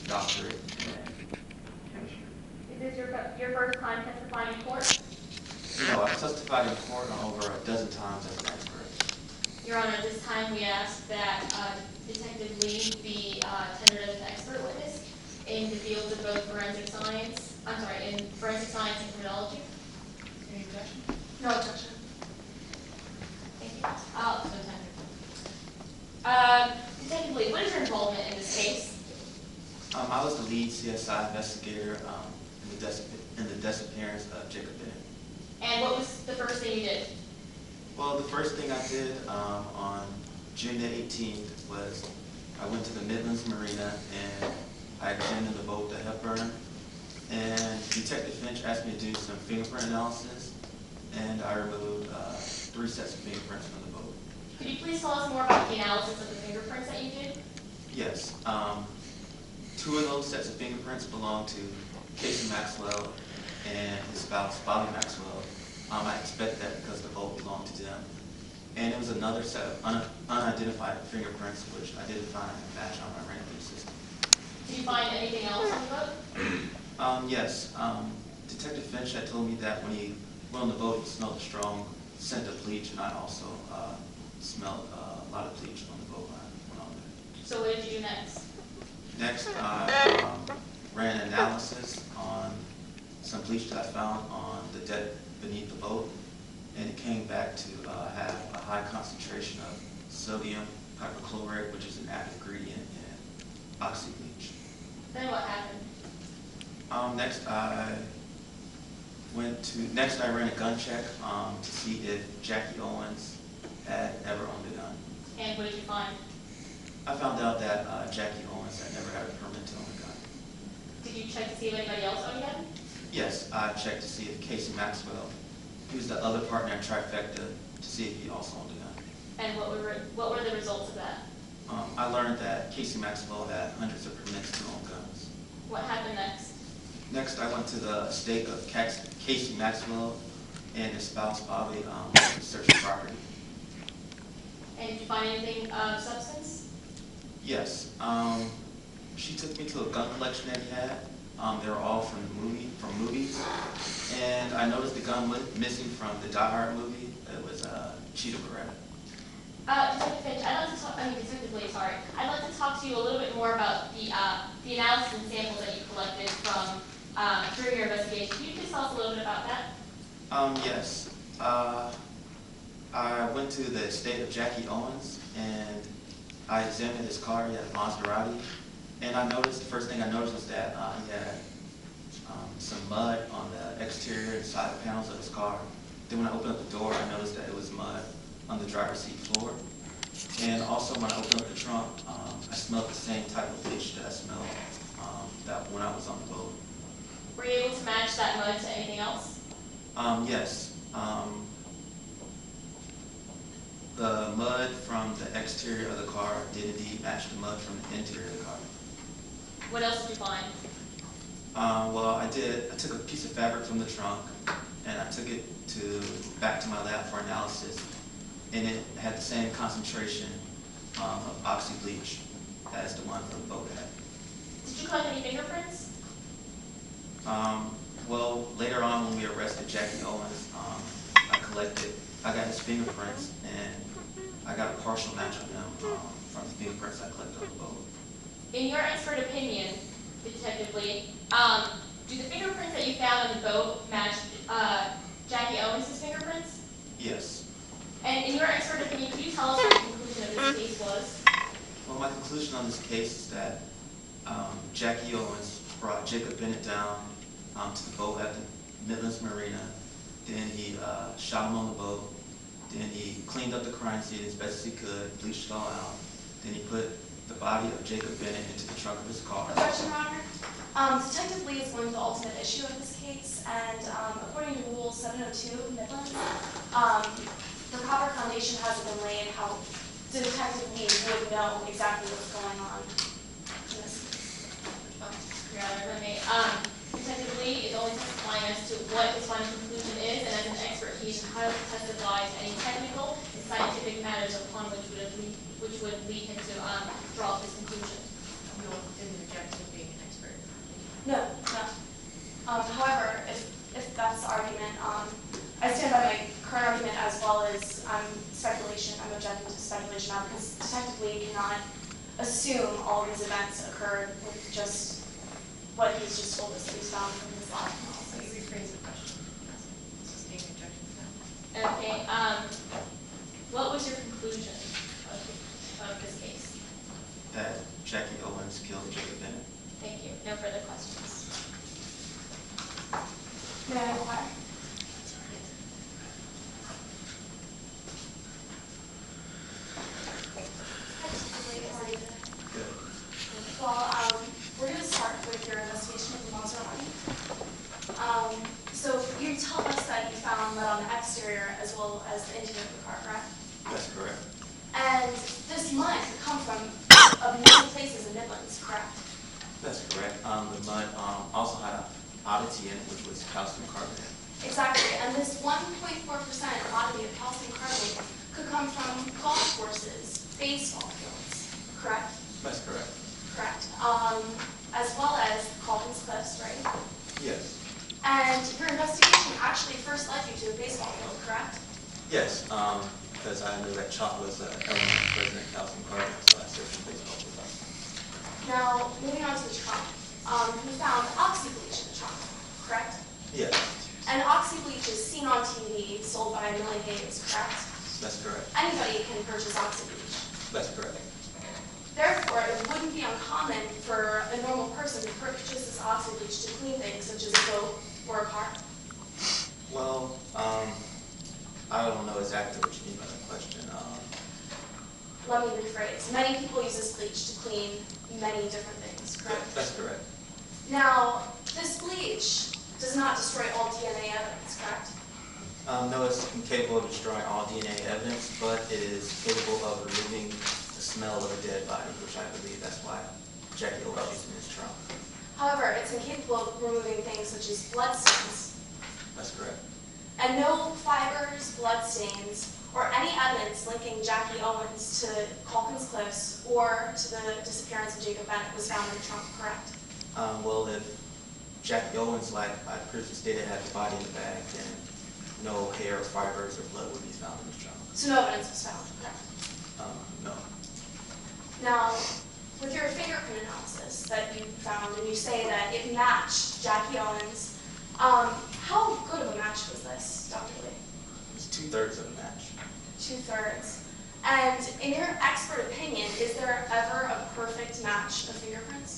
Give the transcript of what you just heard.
doctorate in chemistry. Is this your first time testifying in court? No, I've testified in court on over a dozen times as an expert. Your Honor, at this time we ask that Detective Lee be tendered as an expert witness in the fields of both forensic science, in forensic science and criminology. Any objection? No objection. Thank you. Detective Lee, what is your involvement in this case? I was the lead CSI investigator in the disappearance of Jacob Bennett. And what was the first thing you did? Well, the first thing I did on June the 18th was I went to the Midlands Marina and I examined the boat, the Hepburn, and Detective Finch asked me to do some fingerprint analysis, and I removed 3 sets of fingerprints from the boat. Could you please tell us more about the analysis of the fingerprints that you did? Yes. 2 of those sets of fingerprints belong to Casey Maxwell and his spouse, Bobby Maxwell. I expected that because the boat belonged to them. And there was another set of unidentified fingerprints, which I didn't find a match on my random system. Did you find anything else on the boat? Yes. Detective Finch had told me that when he went on the boat, he smelled a strong scent of bleach, and I also smelled a lot of bleach on the boat when I went on there. So what did you do next? Next, I ran an analysis on some bleach that I found on the deck beneath the boat, and it came back to have a high concentration of sodium hypochlorite, which is an active ingredient in oxy bleach. Then what happened? Next, I ran a gun check to see if Jackie Owens had ever owned a gun. And what did you find? I found out that Jackie Owens had never had a permit to own a gun. Did you check to see if anybody else owned a gun? Yes, I checked to see if Casey Maxwell, he was the other partner at Trifecta, to see if he also owned a gun. And what were the results of that? I learned that Casey Maxwell had hundreds of permits to own guns. What happened next? Next, I went to the estate of Casey Maxwell and his spouse, Bobby, to search the property. And did you find anything of substance? Yes. She took me to a gun collection that he had. They were all from movies. And I noticed the gun missing from the Die Hard movie. It was Cheetah Beretta. Detective Finch, Detective Lee, sorry. I'd like to talk to you a little bit more about the analysis and samples that you collected from during your investigation. Can you please tell us a little bit about that? Yes. I went to the estate of Jackie Owens and I examined his car. He had a Maserati. And the first thing I noticed was that he had some mud on the exterior and side panels of his car. Then when I opened up the door, I noticed that it was mud on the driver's seat floor. And also when I opened up the trunk, I smelled the same type of bleach that I smelled when I was on the boat. Were you able to match that mud to anything else? Yes. The mud from the exterior of the car did indeed match the mud from the interior of the car. What else did you find? Well, I took a piece of fabric from the trunk and I took it back to my lab for analysis, and it had the same concentration of oxy bleach as the one from the boat had. Did you collect any fingerprints? Well, later on when we arrested Jackie Owens, I got his fingerprints and I got a partial match on them from the fingerprints I collected on the boat. In your expert opinion, Detective Lee, do the fingerprints that you found on the boat match Jackie Owens' fingerprints? Yes. And in your expert opinion, could you tell us what the conclusion of this case was? Well, my conclusion on this case is that Jackie Owens brought Jacob Bennett down to the boat at the Midlands Marina. Then he shot him on the boat. Then he cleaned up the crime scene as best as he could, bleached it all out. Then he put the body of Jacob Bennett into the trunk of his car. A question, Your Honor. Detective Lee is going to the ultimate issue of this case, and according to Rule 702 of Midland, the proper foundation hasn't been laid how Detective Lee would know exactly what's going on in this case. Your Honor, let me. Detective Lee is only testifying as to what his final conclusion is, and as an expert, he is entitled to testify to any technical and scientific matters upon which would lead him to draw his conclusion. You didn't reject him being an cannot assume all these events occurred with just what he's just told us that he's found from his lab analysis. Rephrase the question. Sustain objection to that. Okay, what was your conclusion of this case? That Jackie Owens killed Jacob Bennett. Thank you. No further questions. May I inquire? Good. Well, we're going to start with your investigation of the Maserati. So you tell us that you found mud on the exterior as well as the interior of the car, correct? That's correct. And this mud could come from many places in Midlands, correct? That's correct. The mud also had an oddity in it, which was calcium carbonate. Exactly, and this 1.4% oddity of calcium carbonate could come from golf courses, baseball fields, correct? That's correct. Correct. As well as Calkins Cliffs, right? Yes. And your investigation actually first led you to a baseball field, correct? Yes, because I knew that chalk was an element present in calcium carbonate, so I searched the baseball field. Now, moving on to the trunk. You found oxy bleach in the trunk, correct? Yes, And oxy bleach is seen on TV, sold by Millie Hayes, correct? that's correct. Anybody can purchase oxy bleach. That's correct. Therefore, it wouldn't be uncommon for a normal person to purchase this oxy bleach to clean things such as a boat or a car. Well, I don't know exactly what you mean by that question. Let me rephrase. Many people use this bleach to clean many different things, correct? That's correct. Now, this bleach does not destroy all DNA evidence, correct? No, it's incapable of destroying all DNA evidence, but it is capable of removing the smell of a dead body, which I believe that's why Jackie Owens used in his trunk. However, it's incapable of removing things such as blood stains. That's correct. And no fibers, blood stains, or any evidence linking Jackie Owens to Calkins Cliffs or to the disappearance of Jacob Bennett was found in the trunk, correct? Well, if Jackie Owens, like I previously stated, had the body in the bag, then no hair, fibers, or blood would be found in his trunk. So no evidence was found, correct? No. Now, with your fingerprint analysis that you found, and you say that it matched Jackie Owens, how good of a match was this, Dr. Lee? It's 2/3 of a match. 2/3. And in your expert opinion, is there ever a perfect match of fingerprints?